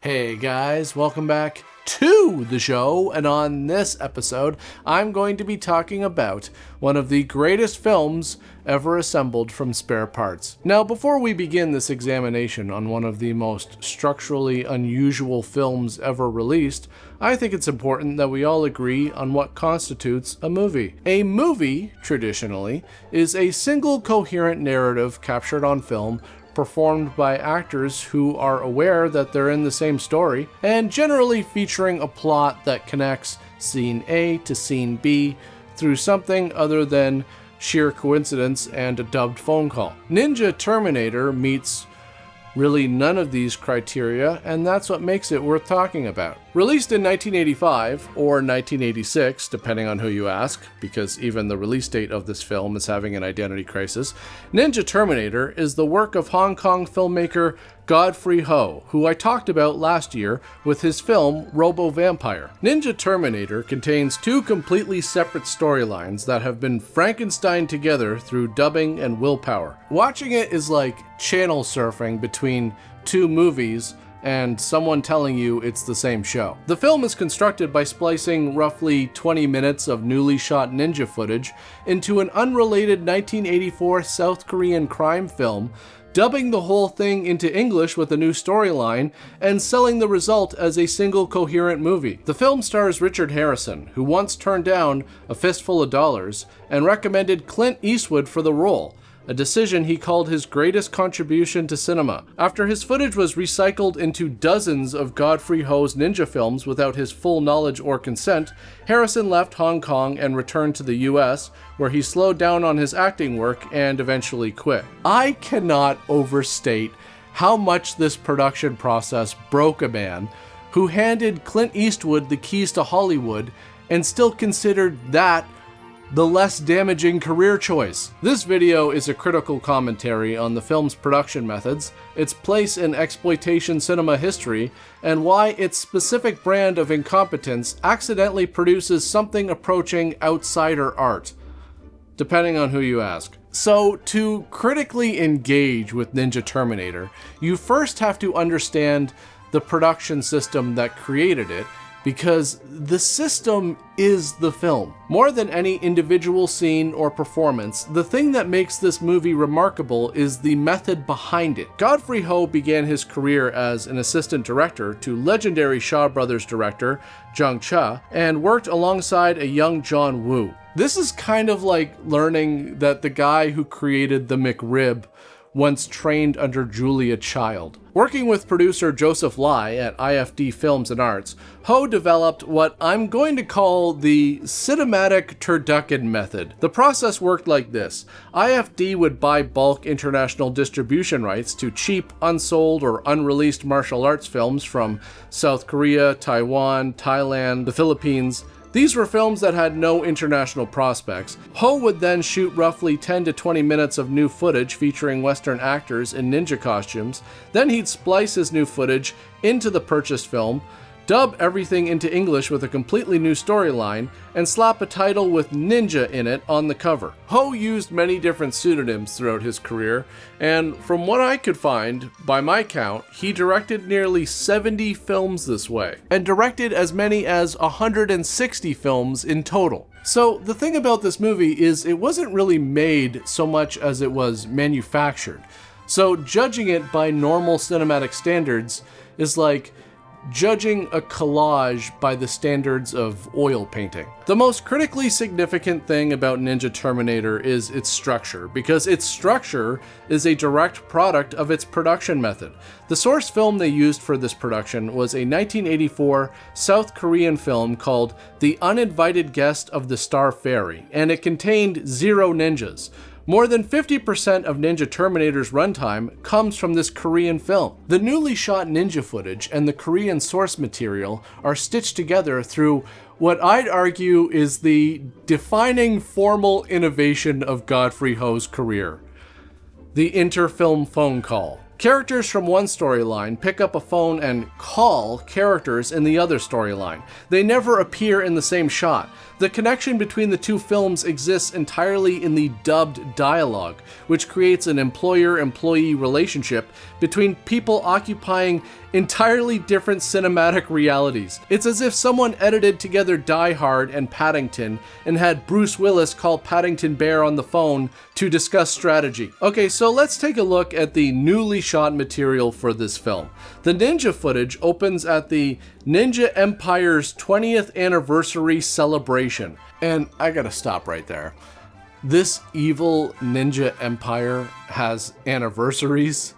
Hey guys, welcome back to the show, and on this episode, I'm going to be talking about one of the greatest films ever assembled from spare parts. Now, before we begin this examination on one of the most structurally unusual films ever released, I think it's important that we all agree on what constitutes a movie. A movie, traditionally, is a single coherent narrative captured on film, performed by actors who are aware that they're in the same story, and generally featuring a plot that connects scene A to scene B through something other than sheer coincidence and a dubbed phone call. Ninja Terminator meets really none of these criteria, and that's what makes it worth talking about. Released in 1985 or 1986, depending on who you ask, because even the release date of this film is having an identity crisis, Ninja Terminator is the work of Hong Kong filmmaker Godfrey Ho, who I talked about last year with his film Robo Vampire. Ninja Terminator contains two completely separate storylines that have been Frankensteined together through dubbing and willpower. Watching it is like channel surfing between two movies and someone telling you it's the same show. The film is constructed by splicing roughly 20 minutes of newly shot ninja footage into an unrelated 1984 South Korean crime film, dubbing the whole thing into English with a new storyline, and selling the result as a single coherent movie. The film stars Richard Harrison, who once turned down a fistful of dollars and recommended Clint Eastwood for the role, a decision he called his greatest contribution to cinema. After his footage was recycled into dozens of Godfrey Ho's ninja films without his full knowledge or consent, Harrison left Hong Kong and returned to the US, where he slowed down on his acting work and eventually quit. I cannot overstate how much this production process broke a man who handed Clint Eastwood the keys to Hollywood and still considered that the less damaging career choice. This video is a critical commentary on the film's production methods, its place in exploitation cinema history, and why its specific brand of incompetence accidentally produces something approaching outsider art, depending on who you ask. So, to critically engage with Ninja Terminator, you first have to understand the production system that created it, because the system is the film. More than any individual scene or performance, the thing that makes this movie remarkable is the method behind it. Godfrey Ho began his career as an assistant director to legendary Shaw Brothers director Jung Cha, and worked alongside a young John Woo. This is kind of like learning that the guy who created the McRib once trained under Julia Child. Working with producer Joseph Lai at IFD Films and Arts, Ho developed what I'm going to call the cinematic turducken method. The process worked like this. IFD would buy bulk international distribution rights to cheap, unsold, or unreleased martial arts films from South Korea, Taiwan, Thailand, the Philippines. These were films that had no international prospects. Ho would then shoot roughly 10 to 20 minutes of new footage featuring Western actors in ninja costumes. Then he'd splice his new footage into the purchased film, dub everything into English with a completely new storyline, and slap a title with Ninja in it on the cover. Ho used many different pseudonyms throughout his career, and from what I could find, by my count, he directed nearly 70 films this way, and directed as many as 160 films in total. So the thing about this movie is it wasn't really made so much as it was manufactured. So judging it by normal cinematic standards is like judging a collage by the standards of oil painting. The most critically significant thing about Ninja Terminator is its structure, because its structure is a direct product of its production method. The source film they used for this production was a 1984 South Korean film called The Uninvited Guest of the Star Ferry, and it contained 0 ninjas. More than 50% of Ninja Terminator's runtime comes from this Korean film. The newly shot ninja footage and the Korean source material are stitched together through what I'd argue is the defining formal innovation of Godfrey Ho's career: the inter-film phone call. Characters from one storyline pick up a phone and call characters in the other storyline. They never appear in the same shot. The connection between the two films exists entirely in the dubbed dialogue, which creates an employer-employee relationship between people occupying entirely different cinematic realities. It's as if someone edited together Die Hard and Paddington and had Bruce Willis call Paddington Bear on the phone to discuss strategy. Okay, so let's take a look at the newly shot material for this film. The ninja footage opens at the Ninja Empire's 20th anniversary celebration. And I gotta stop right there. This evil ninja empire has anniversaries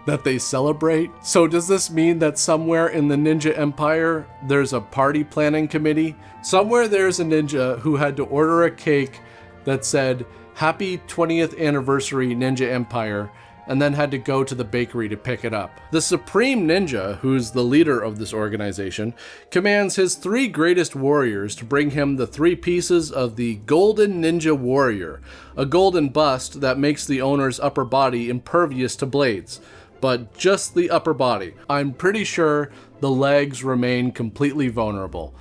that they celebrate. So does this mean that somewhere in the Ninja Empire, there's a party planning committee? Somewhere there's a ninja who had to order a cake that said, "Happy 20th anniversary Ninja Empire," and then had to go to the bakery to pick it up. The Supreme Ninja, who's the leader of this organization, commands his 3 greatest warriors to bring him the 3 pieces of the Golden Ninja Warrior, a golden bust that makes the owner's upper body impervious to blades. But just the upper body. I'm pretty sure the legs remain completely vulnerable.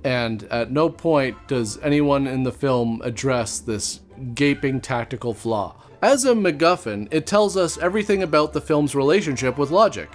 And at no point does anyone in the film address this gaping tactical flaw. As a MacGuffin, it tells us everything about the film's relationship with logic.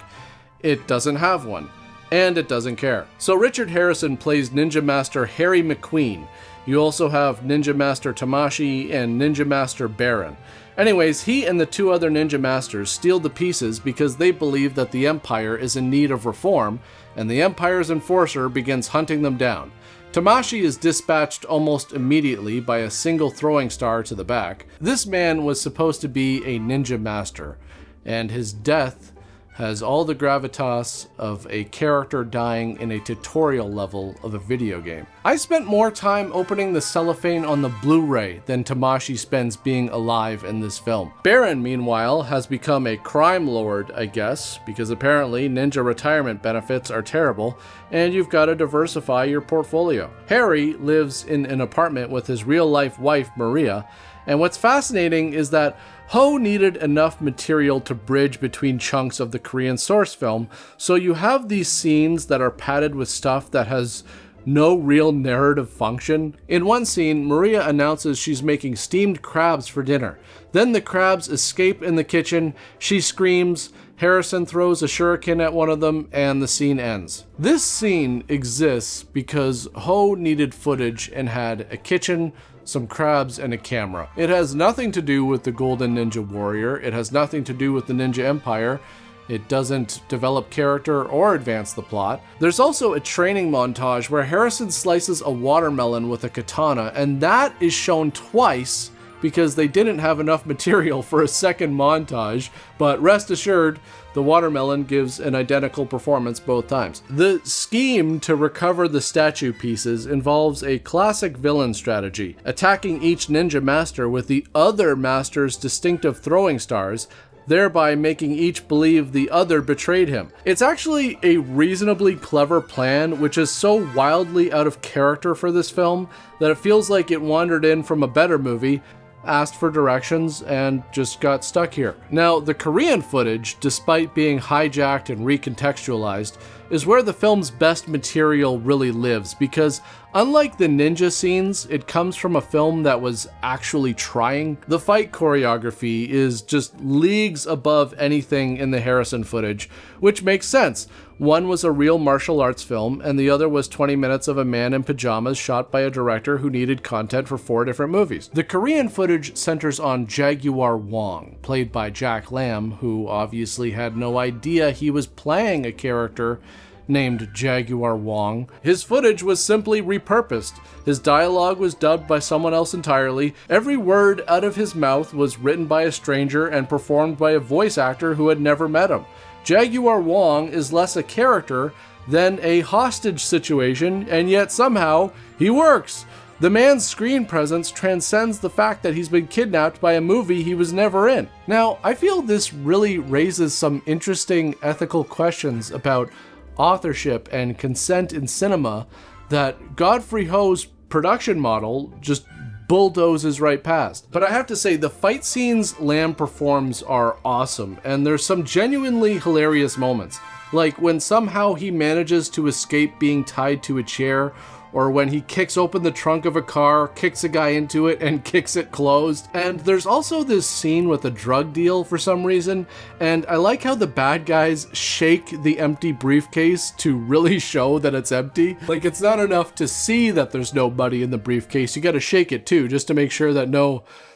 It doesn't have one, and it doesn't care. So Richard Harrison plays Ninja Master Harry McQueen. You also have Ninja Master Tamashi and Ninja Master Baron. Anyways, he and the 2 other ninja masters steal the pieces because they believe that the Empire is in need of reform, and the Empire's enforcer begins hunting them down. Tamashi is dispatched almost immediately by a single throwing star to the back. This man was supposed to be a ninja master, and his death has all the gravitas of a character dying in a tutorial level of a video game. I spent more time opening the cellophane on the Blu-ray than Tamashi spends being alive in this film. Baron, meanwhile, has become a crime lord, I guess, because apparently ninja retirement benefits are terrible, and you've got to diversify your portfolio. Harry lives in an apartment with his real-life wife, Maria, and what's fascinating is that Ho needed enough material to bridge between chunks of the Korean source film, so you have these scenes that are padded with stuff that has no real narrative function. In one scene, Maria announces she's making steamed crabs for dinner. Then the crabs escape in the kitchen, she screams, Harrison throws a shuriken at one of them, and the scene ends. This scene exists because Ho needed footage and had a kitchen, some crabs, and a camera. It has nothing to do with the Golden Ninja Warrior. It has nothing to do with the Ninja Empire. It doesn't develop character or advance the plot. There's also a training montage where Harrison slices a watermelon with a katana, and that is shown twice because they didn't have enough material for a second montage, but rest assured, the watermelon gives an identical performance both times. The scheme to recover the statue pieces involves a classic villain strategy, attacking each ninja master with the other master's distinctive throwing stars, thereby making each believe the other betrayed him. It's actually a reasonably clever plan, which is so wildly out of character for this film that it feels like it wandered in from a better movie, asked for directions, and just got stuck here. Now, the Korean footage, despite being hijacked and recontextualized, is where the film's best material really lives, because unlike the ninja scenes, it comes from a film that was actually trying. The fight choreography is just leagues above anything in the Harrison footage, which makes sense. One was a real martial arts film, and the other was 20 minutes of a man in pajamas shot by a director who needed content for 4 different movies. The Korean footage centers on Jaguar Hwang, played by Jack Lam, who obviously had no idea he was playing a character named Jaguar Hwang. His footage was simply repurposed. His dialogue was dubbed by someone else entirely. Every word out of his mouth was written by a stranger and performed by a voice actor who had never met him. Jaguar Hwang is less a character than a hostage situation, and yet somehow he works. The man's screen presence transcends the fact that he's been kidnapped by a movie he was never in. Now, I feel this really raises some interesting ethical questions about authorship and consent in cinema that Godfrey Ho's production model just bulldozes right past. But I have to say, the fight scenes Lam performs are awesome, and there's some genuinely hilarious moments, like when somehow he manages to escape being tied to a chair, or when he kicks open the trunk of a car, kicks a guy into it, and kicks it closed. And there's also this scene with a drug deal for some reason, and I like how the bad guys shake the empty briefcase to really show that it's empty. Like, it's not enough to see that there's no money in the briefcase, you gotta shake it too, just to make sure that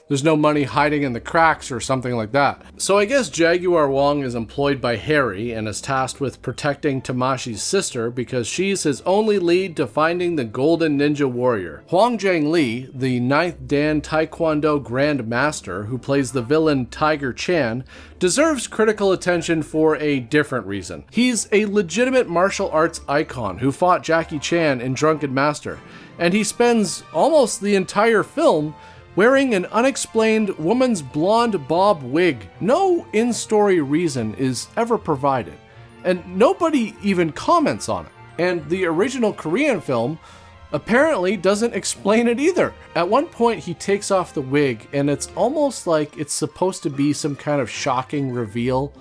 there's no money hiding in the cracks or something like that. So I guess Jaguar Wong is employed by Harry and is tasked with protecting Tamashi's sister because she's his only lead to finding the Golden Ninja Warrior. Hwang Jang-lee, the 9th Dan Taekwondo Grand Master who plays the villain Tiger Chan, deserves critical attention for a different reason. He's a legitimate martial arts icon who fought Jackie Chan in Drunken Master, and he spends almost the entire film wearing an unexplained woman's blonde bob wig. No in-story reason is ever provided, and nobody even comments on it. And the original Korean film apparently doesn't explain it either. At one point he takes off the wig and it's almost like it's supposed to be some kind of shocking reveal,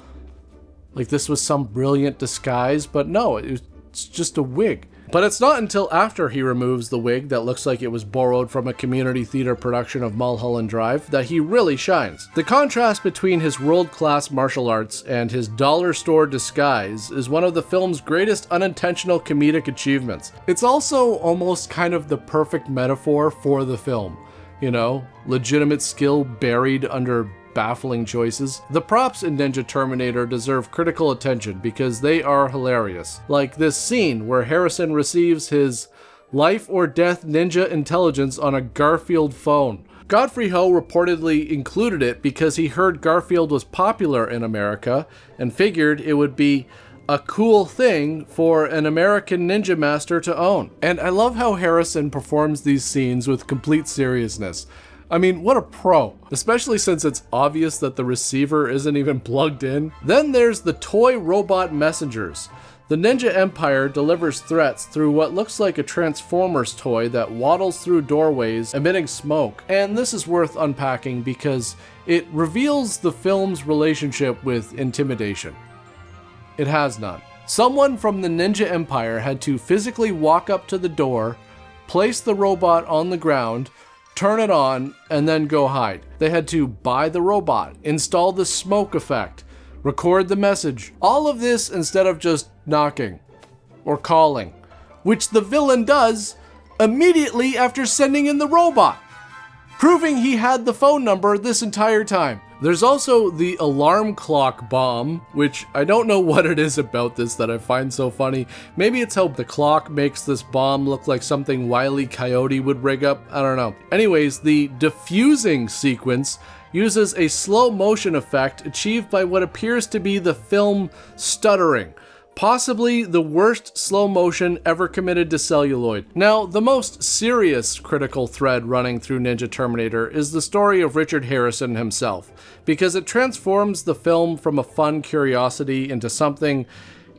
like this was some brilliant disguise, but no, it's just a wig. But it's not until after he removes the wig that looks like it was borrowed from a community theater production of Mulholland Drive that he really shines. The contrast between his world-class martial arts and his dollar store disguise is one of the film's greatest unintentional comedic achievements. It's also almost kind of the perfect metaphor for the film. You know, legitimate skill buried under baffling choices. The props in Ninja Terminator deserve critical attention because they are hilarious. Like this scene where Harrison receives his life or death ninja intelligence on a Garfield phone. Godfrey Ho reportedly included it because he heard Garfield was popular in America and figured it would be a cool thing for an American ninja master to own. And I love how Harrison performs these scenes with complete seriousness. I mean, what a pro, especially since it's obvious that the receiver isn't even plugged in. Then there's the toy robot messengers. The Ninja Empire delivers threats through what looks like a Transformers toy that waddles through doorways emitting smoke. And this is worth unpacking because it reveals the film's relationship with intimidation. It has none. Someone from the Ninja Empire had to physically walk up to the door, place the robot on the ground, turn it on, and then go hide. They had to buy the robot, install the smoke effect, record the message. All of this instead of just knocking or calling, which the villain does immediately after sending in the robot, proving he had the phone number this entire time. There's also the alarm clock bomb, which I don't know what it is about this that I find so funny. Maybe it's how the clock makes this bomb look like something Wile E. Coyote would rig up. I don't know. Anyways, the diffusing sequence uses a slow motion effect achieved by what appears to be the film stuttering. Possibly the worst slow motion ever committed to celluloid. Now, the most serious critical thread running through Ninja Terminator is the story of Richard Harrison himself, because it transforms the film from a fun curiosity into something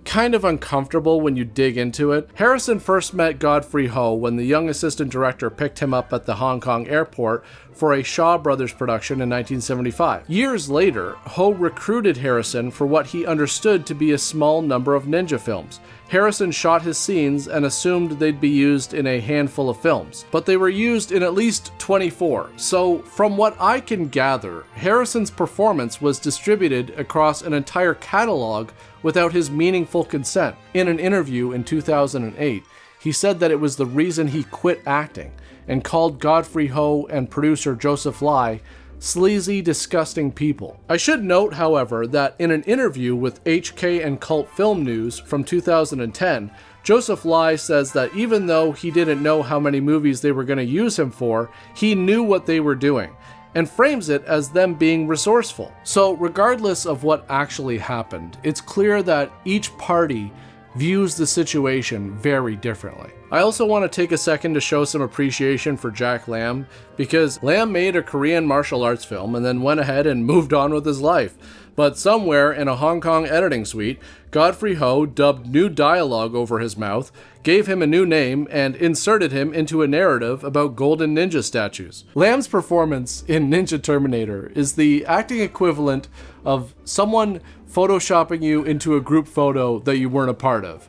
kind of uncomfortable when you dig into it. Harrison first met Godfrey Ho when the young assistant director picked him up at the Hong Kong airport for a Shaw Brothers production in 1975. Years later, Ho recruited Harrison for what he understood to be a small number of ninja films. Harrison shot his scenes and assumed they'd be used in a handful of films, but they were used in at least 24. So, from what I can gather, Harrison's performance was distributed across an entire catalog without his meaningful consent. In an interview in 2008, he said that it was the reason he quit acting and called Godfrey Ho and producer Joseph Lai sleazy, disgusting people. I should note, however, that in an interview with HK and Cult Film News from 2010, Joseph Lai says that even though he didn't know how many movies they were going to use him for, he knew what they were doing, and frames it as them being resourceful. So regardless of what actually happened, it's clear that each party views the situation very differently. I also want to take a second to show some appreciation for Jack Lam, because Lam made a Korean martial arts film and then went ahead and moved on with his life. But somewhere in a Hong Kong editing suite, Godfrey Ho dubbed new dialogue over his mouth, gave him a new name, and inserted him into a narrative about golden ninja statues. Lam's performance in Ninja Terminator is the acting equivalent of someone photoshopping you into a group photo that you weren't a part of.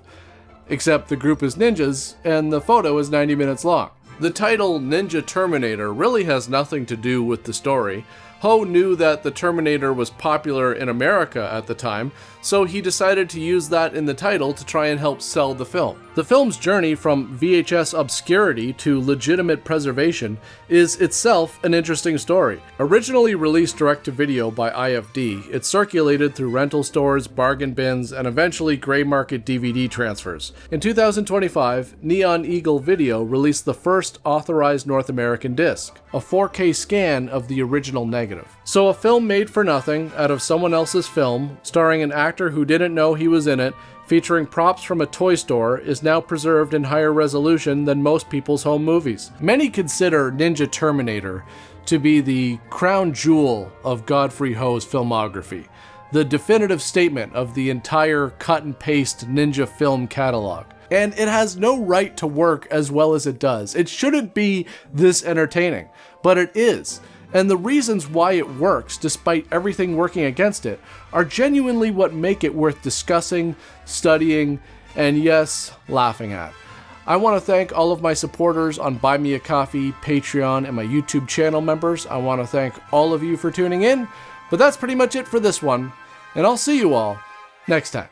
except the group is ninjas and the photo is 90 minutes long. The title Ninja Terminator really has nothing to do with the story. Ho knew that the Terminator was popular in America at the time, so he decided to use that in the title to try and help sell the film. The film's journey from VHS obscurity to legitimate preservation is itself an interesting story. Originally released direct-to-video by IFD, it circulated through rental stores, bargain bins, and eventually gray market DVD transfers. In 2025, Neon Eagle Video released the first authorized North American disc, a 4K scan of the original negative. So a film made for nothing out of someone else's film, starring an actor who didn't know he was in it, featuring props from a toy store, is now preserved in higher resolution than most people's home movies. Many consider Ninja Terminator to be the crown jewel of Godfrey Ho's filmography, the definitive statement of the entire cut and paste ninja film catalog. And it has no right to work as well as it does. It shouldn't be this entertaining, but it is. And the reasons why it works, despite everything working against it, are genuinely what make it worth discussing, studying, and yes, laughing at. I want to thank all of my supporters on Buy Me a Coffee, Patreon, and my YouTube channel members. I want to thank all of you for tuning in, but that's pretty much it for this one, and I'll see you all next time.